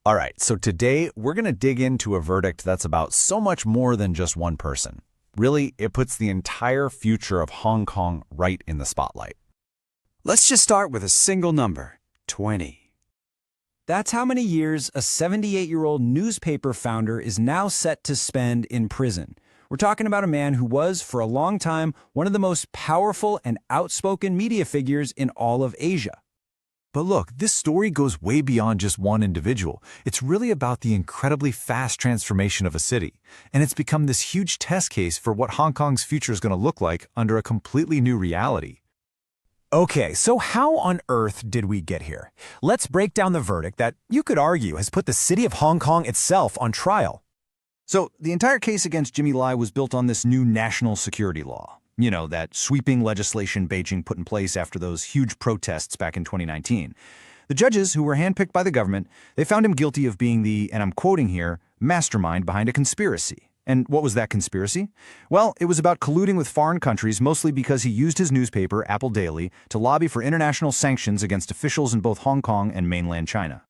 All right, so today we're going to dig into a verdict that's about so much more than just one person. Really, it puts the entire future of Hong Kong right in the spotlight. Let's just start with a single number, 20. That's how many years a 78-year-old newspaper founder is now set to spend in prison. We're talking about a man who was, for a long time, one of the most powerful and outspoken media figures in all of Asia. But look, this story goes way beyond just one individual. It's really about the incredibly fast transformation of a city. And it's become this huge test case for what Hong Kong's future is going to look like under a completely new reality. Okay, so how on earth did we get here? Let's break down the verdict that you could argue has put the city of Hong Kong itself on trial. So, the entire case against Jimmy Lai was built on this new national security law. You know, that sweeping legislation Beijing put in place after those huge protests back in 2019. The judges, who were handpicked by the government, they found him guilty of being the, and I'm quoting here, mastermind behind a conspiracy. And what was that conspiracy? Well, it was about colluding with foreign countries, mostly because he used his newspaper, Apple Daily, to lobby for international sanctions against officials in both Hong Kong and mainland China.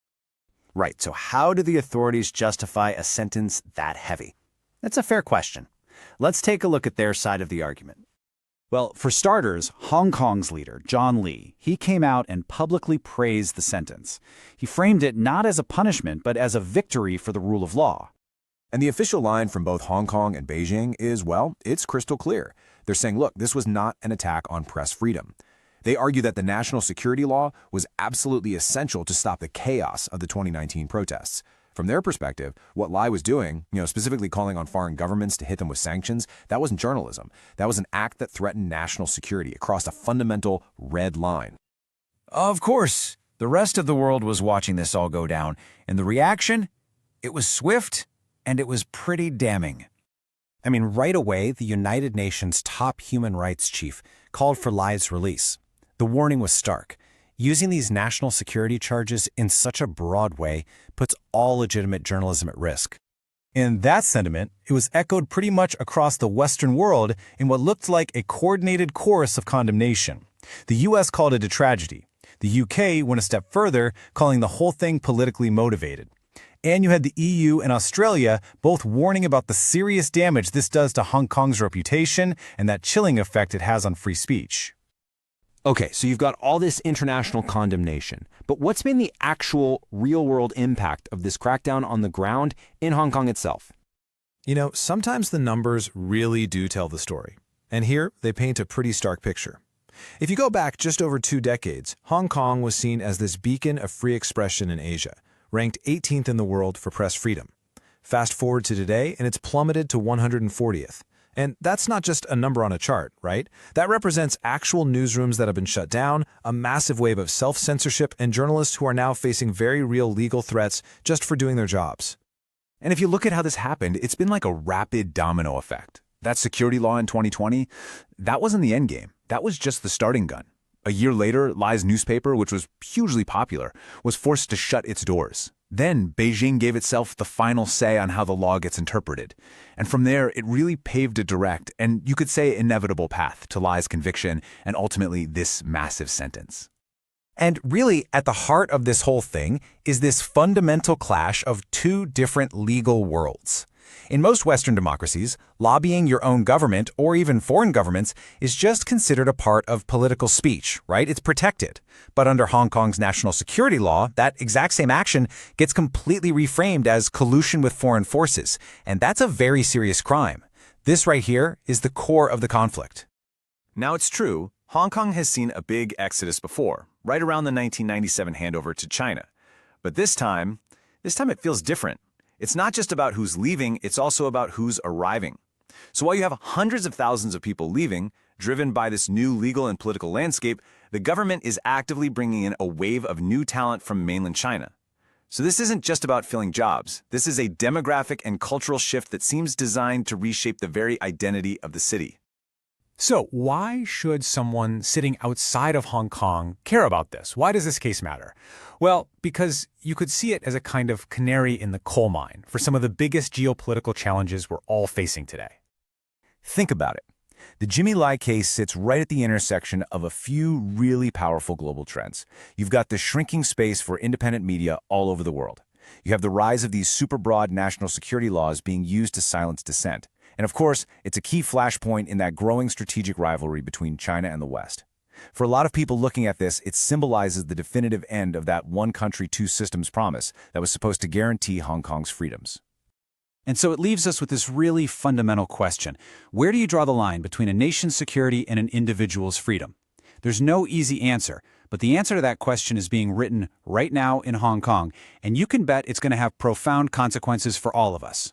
Right, so how do the authorities justify a sentence that heavy? That's a fair question. Let's take a look at their side of the argument. Well, for starters, Hong Kong's leader, John Lee, he came out and publicly praised the sentence. He framed it not as a punishment, but as a victory for the rule of law. And the official line from both Hong Kong and Beijing is, well, it's crystal clear. They're saying, look, this was not an attack on press freedom. They argue that the national security law was absolutely essential to stop the chaos of the 2019 protests. From their perspective, what Lai was doing, specifically calling on foreign governments to hit them with sanctions, that wasn't journalism. That was an act that threatened national security across a fundamental red line. Of course, the rest of the world was watching this all go down, and the reaction? It was swift, and it was pretty damning. I mean, right away, the United Nations top human rights chief called for Lai's release. The warning was stark. Using these national security charges in such a broad way puts all legitimate journalism at risk. And that sentiment, it was echoed pretty much across the Western world in what looked like a coordinated chorus of condemnation. The US called it a tragedy. The UK went a step further, calling the whole thing politically motivated. And you had the EU and Australia both warning about the serious damage this does to Hong Kong's reputation and that chilling effect it has on free speech. Okay, so you've got all this international condemnation, but what's been the actual real-world impact of this crackdown on the ground in Hong Kong itself? Sometimes the numbers really do tell the story. And here, they paint a pretty stark picture. If you go back just over 2 decades, Hong Kong was seen as this beacon of free expression in Asia, ranked 18th in the world for press freedom. Fast forward to today, and it's plummeted to 140th. And that's not just a number on a chart, right? That represents actual newsrooms that have been shut down, a massive wave of self-censorship, and journalists who are now facing very real legal threats just for doing their jobs. And if you look at how this happened, it's been like a rapid domino effect. That security law in 2020, that wasn't the end game. That was just the starting gun. A year later, Lai's newspaper, which was hugely popular, was forced to shut its doors. Then, Beijing gave itself the final say on how the law gets interpreted. And from there, it really paved a direct, and you could say inevitable path to Lai's conviction and ultimately this massive sentence. And really, at the heart of this whole thing is this fundamental clash of 2 different legal worlds. In most Western democracies, lobbying your own government or even foreign governments is just considered a part of political speech, right? It's protected. But under Hong Kong's national security law, that exact same action gets completely reframed as collusion with foreign forces, and that's a very serious crime. This right here is the core of the conflict. Now it's true, Hong Kong has seen a big exodus before, right around the 1997 handover to China. But this time it feels different. It's not just about who's leaving, it's also about who's arriving. So while you have hundreds of thousands of people leaving, driven by this new legal and political landscape, the government is actively bringing in a wave of new talent from mainland China. So this isn't just about filling jobs. This is a demographic and cultural shift that seems designed to reshape the very identity of the city. So why should someone sitting outside of Hong Kong care about this? Why does this case matter? Well, because you could see it as a kind of canary in the coal mine for some of the biggest geopolitical challenges we're all facing today. Think about it. The Jimmy Lai case sits right at the intersection of a few really powerful global trends. You've got the shrinking space for independent media all over the world. You have the rise of these super broad national security laws being used to silence dissent. And of course, it's a key flashpoint in that growing strategic rivalry between China and the West. For a lot of people looking at this, it symbolizes the definitive end of that one country, two systems promise that was supposed to guarantee Hong Kong's freedoms. And so it leaves us with this really fundamental question. Where do you draw the line between a nation's security and an individual's freedom? There's no easy answer, but the answer to that question is being written right now in Hong Kong, and you can bet it's going to have profound consequences for all of us.